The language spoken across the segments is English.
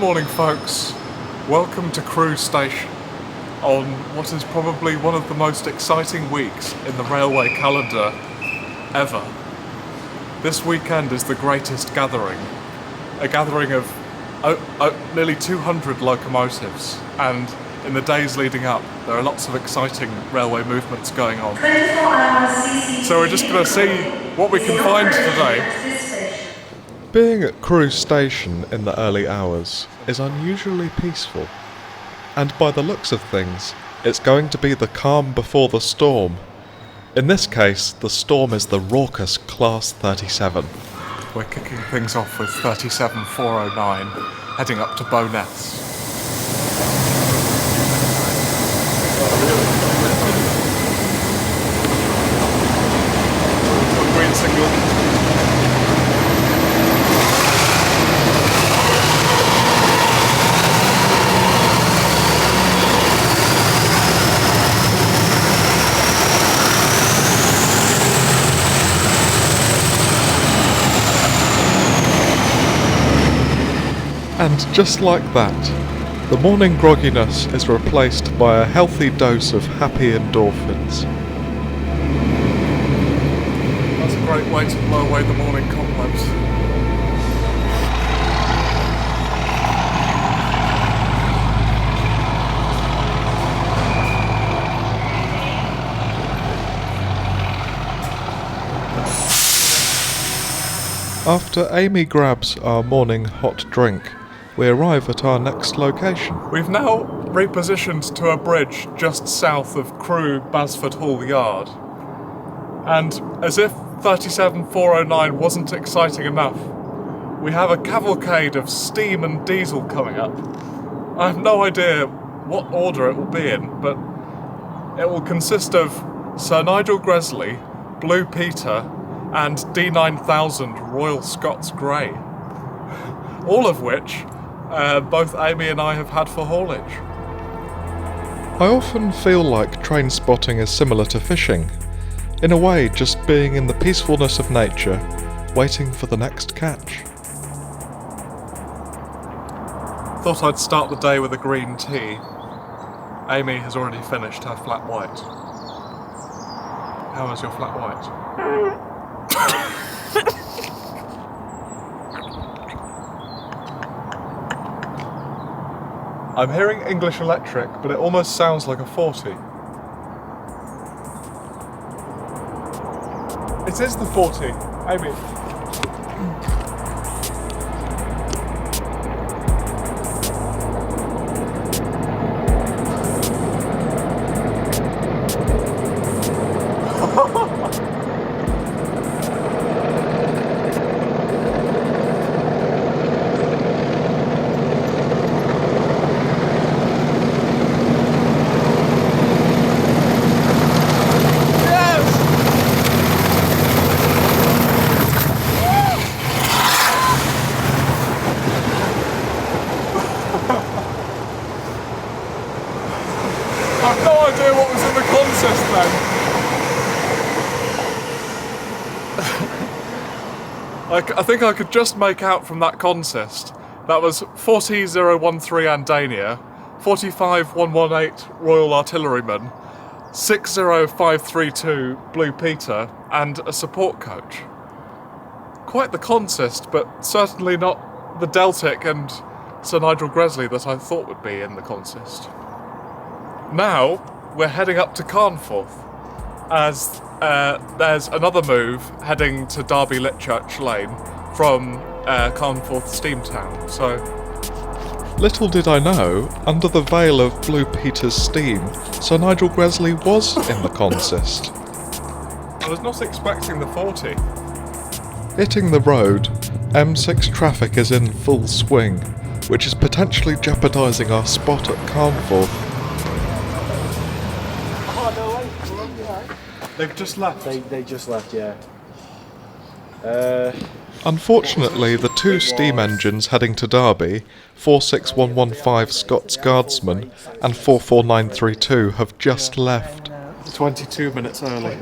morning, folks. Welcome to Crewe Station on what is probably one of the most exciting weeks in the railway calendar ever. This weekend is the greatest gathering, a gathering of nearly 200 locomotives, and in the days leading up there are lots of exciting railway movements going on. So we're just going to see what we can find today. Being at Crewe Station in the early hours is unusually peaceful, and by the looks of things, it's going to be the calm before the storm. In this case, the storm is the raucous Class 37. We're kicking things off with 37409, heading up to Bowness. Green signal. And just like that, the morning grogginess is replaced by a healthy dose of happy endorphins. That's a great way to blow away the morning cobwebs. After Amy grabs our morning hot drink, we arrive at our next location. We've now repositioned to a bridge just south of Crewe Basford Hall Yard. And as if 37409 wasn't exciting enough, we have a cavalcade of steam and diesel coming up. I have no idea what order it will be in, but it will consist of Sir Nigel Gresley, Blue Peter, and D9000 Royal Scots Grey. All of which both Amy and I have had for haulage. I often feel like train spotting is similar to fishing. In a way, just being in the peacefulness of nature, waiting for the next catch. Thought I'd start the day with a green tea. Amy has already finished her flat white. How is your flat white? I'm hearing English Electric, but it almost sounds like a 40. It is the 40, Amy. I've no idea what was in the consist then. I think I could just make out from that consist. That was 40013 Andania, 45118 Royal Artilleryman, 60532 Blue Peter, and a support coach. Quite the consist, but certainly not the Deltic and Sir Nigel Gresley that I thought would be in the consist. Now, we're heading up to Carnforth, as there's another move heading to Derby Litchurch Lane from Carnforth Steamtown, so... Little did I know, under the veil of Blue Peter's steam, Sir Nigel Gresley was in the consist. I was not expecting the 40. Hitting the road, M6 traffic is in full swing, which is potentially jeopardising our spot at Carnforth. They've just left. They just left, yeah. Unfortunately, the two steam engines heading to Derby, 46115 Scots Guardsman and 44932, have just left. 22 minutes early.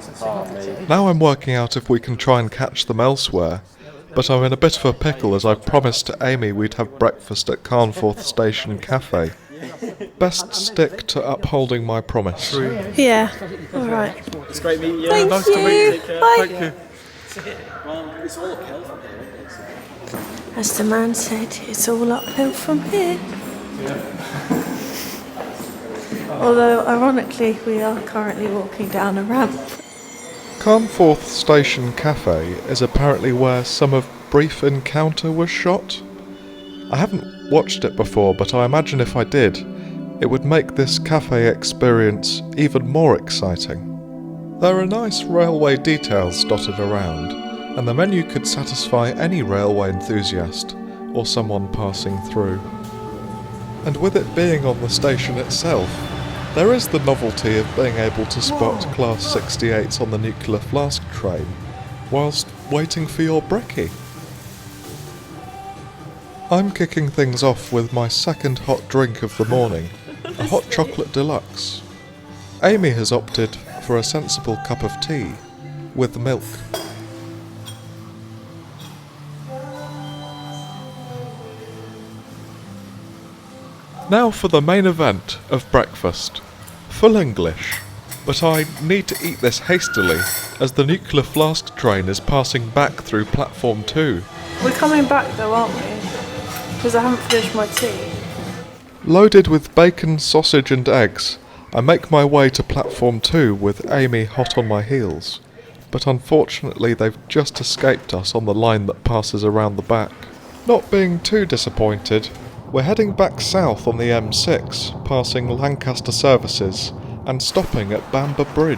Now I'm working out if we can try and catch them elsewhere, but I'm in a bit of a pickle as I promised to Amy we'd have breakfast at Carnforth Station Cafe. Best stick to upholding my promise. Yeah, alright. It's great meeting you. Thank Nice you. to meet you. Bye. Thank you. Well, it's all uphill from here. As the man said, it's all uphill from here. Although, ironically, we are currently walking down a ramp. Carnforth Station Cafe is apparently where some of Brief Encounter was shot. I haven't watched it before, but I imagine if I did, it would make this cafe experience even more exciting. There are nice railway details dotted around, and the menu could satisfy any railway enthusiast or someone passing through. And with it being on the station itself, there is the novelty of being able to spot Class 68s on the nuclear flask train whilst waiting for your brekkie. I'm kicking things off with my second hot drink of the morning, a hot chocolate deluxe. Amy has opted for a sensible cup of tea with milk. Now for the main event of breakfast. Full English, but I need to eat this hastily as the nuclear flask train is passing back through platform 2. We're coming back though, aren't we? Because I haven't finished my tea. Loaded with bacon, sausage and eggs, I make my way to platform 2 with Amy hot on my heels, but unfortunately they've just escaped us on the line that passes around the back. Not being too disappointed, we're heading back south on the M6, passing Lancaster services and stopping at Bamber Bridge.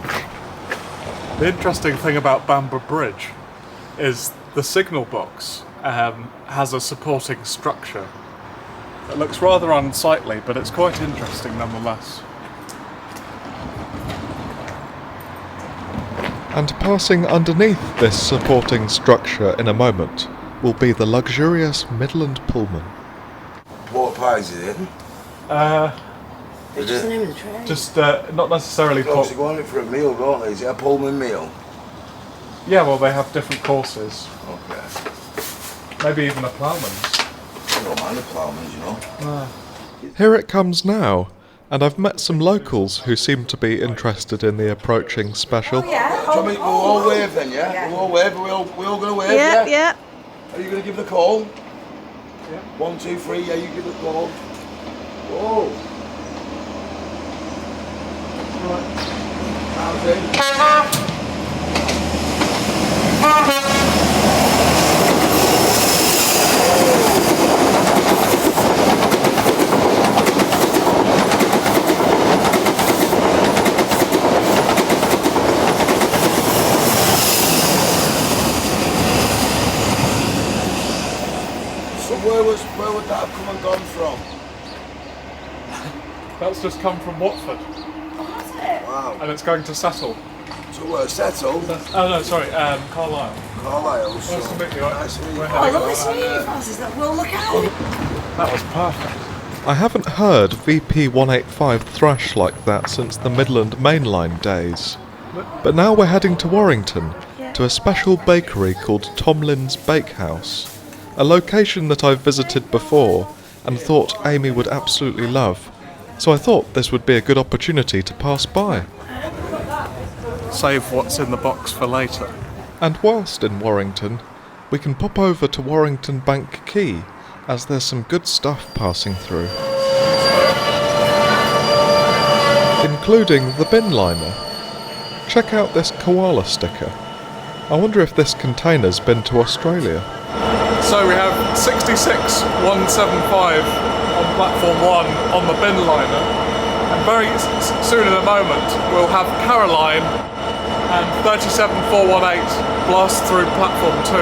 The interesting thing about Bamber Bridge is the signal box has a supporting structure. It looks rather unsightly, but it's quite interesting nonetheless. And passing underneath this supporting structure in a moment will be the luxurious Midland Pullman. What price is it? It's just the name of the train. Just not necessarily. Of course, they want it for a meal, don't they? Is it a Pullman meal? Yeah, well, they have different courses. Okay. Maybe even a ploughman's. I don't mind the ploughman's, you know. Here it comes now, and I've met some locals who seem to be interested in the approaching special. Do you want me to go all wave then, yeah? We'll all wave, we all going to wave, Yeah, yeah? yeah. Are you going to give the call? Yeah. 1, 2, 3, yeah, you give the call. Whoa. How's it? So where would that have come and gone from? That's just come from Watford, Wow. and it's going to Settle. So we're settled. Oh no, sorry, Carlisle. Carlisle, so Nice to meet you. nice to meet you. We're Oh, heading lovely up. to meet you, Francis. Well, look out. That was perfect. I haven't heard VP 185 thrash like that since the Midland Mainline days. But now we're heading to Warrington, to a special bakery called Tomlin's Bakehouse, a location that I've visited before and thought Amy would absolutely love, so I thought this would be a good opportunity to pass by. Save what's in the box for later. And whilst in Warrington, we can pop over to Warrington Bank Quay, as there's some good stuff passing through. Including the bin liner. Check out this koala sticker. I wonder if this container's been to Australia. So we have 66175 on platform 1 on the bin liner, and very soon in a moment we'll have Caroline and 37418 blast through platform 2.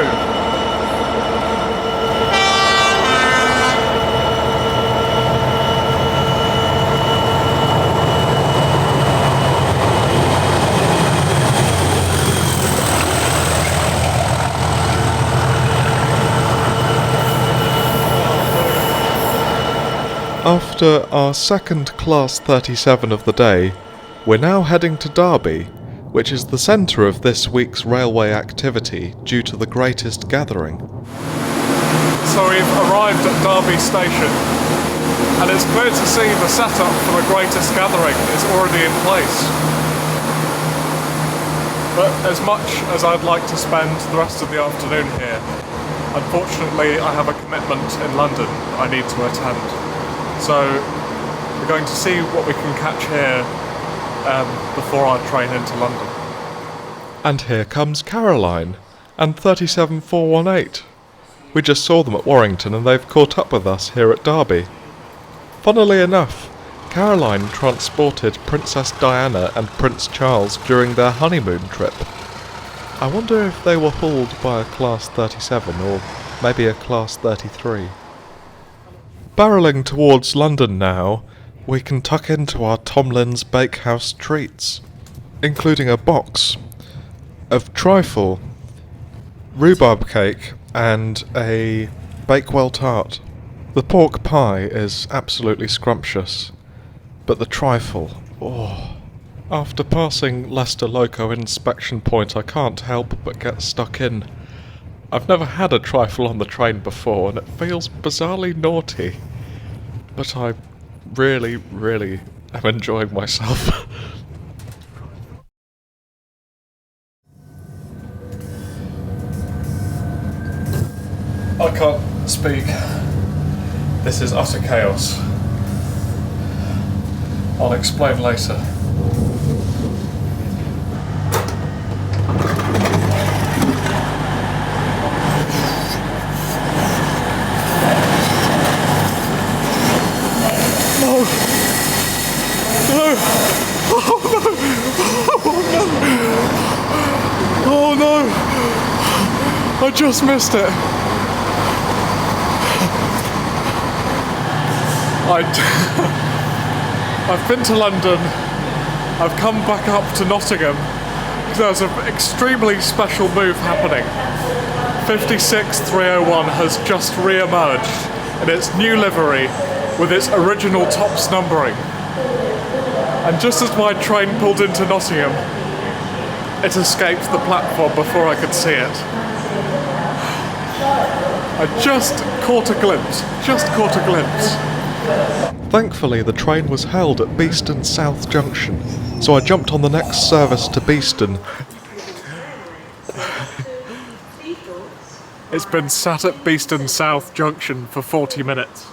After our second Class 37 of the day, we're now heading to Derby which is the centre of this week's railway activity due to the greatest gathering. So we've arrived at Derby Station, and it's clear to see the setup for the greatest gathering is already in place. But as much as I'd like to spend the rest of the afternoon here, unfortunately I have a commitment in London I need to attend. So we're going to see what we can catch here before our train into London. And here comes Caroline and 37418. We just saw them at Warrington and they've caught up with us here at Derby. Funnily enough, Caroline transported Princess Diana and Prince Charles during their honeymoon trip. I wonder if they were hauled by a Class 37 or maybe a Class 33. Barrelling towards London now, we can tuck into our Tomlin's Bakehouse treats, including a box of trifle, rhubarb cake and a Bakewell tart. The pork pie is absolutely scrumptious, but the trifle, oh. After passing Leicester Loco inspection point, I can't help but get stuck in. I've never had a trifle on the train before and it feels bizarrely naughty, but I really, really am enjoying myself. I can't speak. This is utter chaos. I'll explain later. Oh no! I just missed it. I've been to London. I've come back up to Nottingham. There's an extremely special move happening. 56301 has just re-emerged in its new livery with its original tops numbering. And just as my train pulled into Nottingham, it escaped the platform before I could see it. I just caught a glimpse. Thankfully, the train was held at Beeston South Junction, so I jumped on the next service to Beeston. It's been sat at Beeston South Junction for 40 minutes.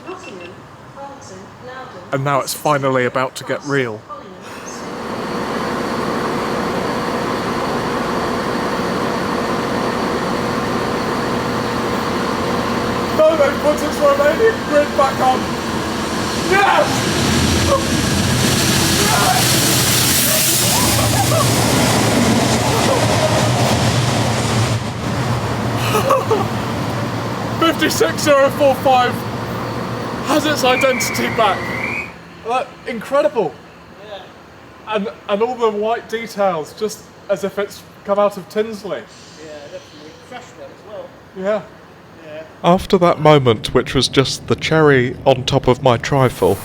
And now it's finally about to get real. No, they put its Romanian grid back on! Yes! 56045 has its identity back. Incredible. Yeah. And all the white details, just as if it's come out of Tinsley. Yeah, definitely. Fresh one as well. Yeah. Yeah. After that moment, which was just the cherry on top of my trifle,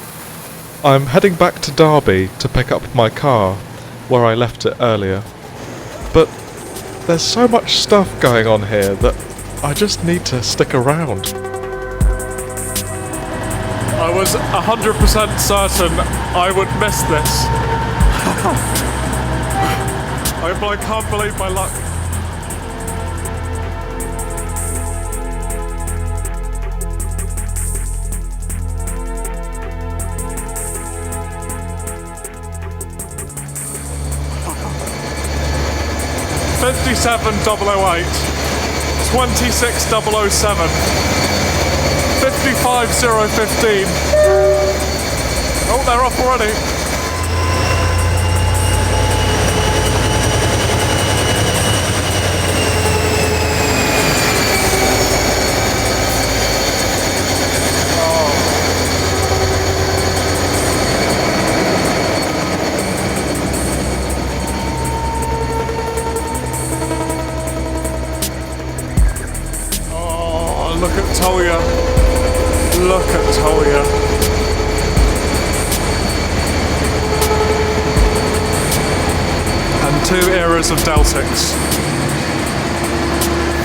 I'm heading back to Derby to pick up my car, where I left it earlier. But there's so much stuff going on here that I just need to stick around. I was 100% certain I would miss this. I can't believe my luck. $57,008, $26,007, $55,015. Oh, they're off already. Look at Tolia. Look at Tolia. And two eras of Deltics.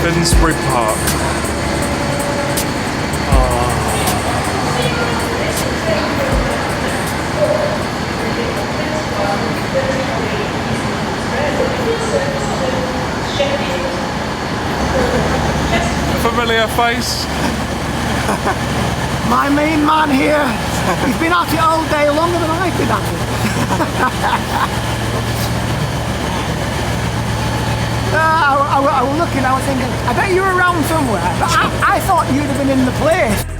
Finsbury Park. Familiar face? My main man here, he's been at it all day, longer than I've been at it. I was looking, I was thinking, I bet you were around somewhere, but I thought you'd have been in the place.